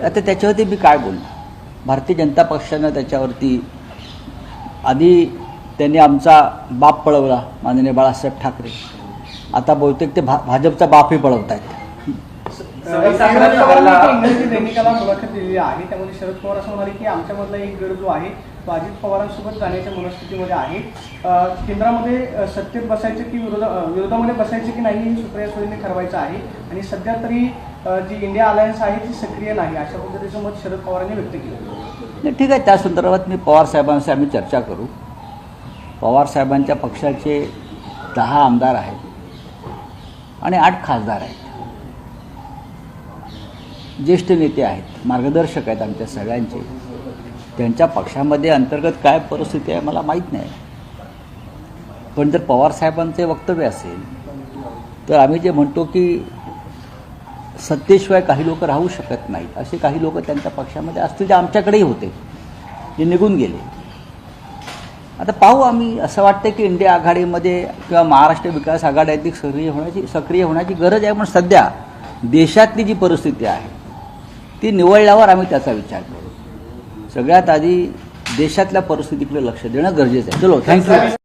आता त्याच्यावरती मी काय बोलणार. भारतीय जनता पक्षानं त्याच्यावरती आधी त्यांनी आमचा बाप पळवला, माननीय बाळासाहेब ठाकरे. आता बहुतेक ते भाजपचा बापही पळवत आहेत. इंग्रजी दैनिकाला मुलाखत दिलेली आहे, त्यामध्ये शरद पवार असं म्हणाले की आमच्यामधला एक गट जो आहे तो अजित पवारांसोबत जाण्याच्या मनस्थितीमध्ये आहे. केंद्रामध्ये सत्तेत बसायचे की विरोधामध्ये बसायचे की नाही हे सुप्रिया सुळेंनी ठरवायचं आहे. आणि सध्या तरी जी इंडिया अलायन्स आहे ती सक्रिय नाही, अशा पद्धतीचं मत शरद पवारांनी व्यक्त केलं. ठीक आहे, त्या संदर्भात मी पवार साहेबांशी आम्ही चर्चा करू. पवार साहेबांच्या पक्षाचे 10 आमदार आहेत आणि 8 खासदार आहेत. ज्येष्ठ नेते आहेत, मार्गदर्शक आहेत आमच्या सगळ्यांचे. त्यांच्या पक्षामध्ये अंतर्गत काय परिस्थिती आहे मला माहीत नाही. पण जर पवार साहेबांचे वक्तव्य असेल तर आम्ही जे म्हणतो की सत्तेशिवाय काही लोक राहू शकत नाहीत, असे काही लोक त्यांच्या पक्षामध्ये असतील जे आमच्याकडेही होते, जे निघून गेले. आता पाहू आम्ही. असं वाटतं की इंडिया आघाडीमध्ये किंवा महाराष्ट्र विकास आघाडीत सक्रिय होण्याची गरज आहे. पण सध्या देशातली जी परिस्थिती आहे ती निवळल्यावर आम्ही त्याचा विचार करू. सगळ्यात आधी देशातल्या परिस्थितीकडे लक्ष देणं गरजेचं आहे. चलो, थँक्यू.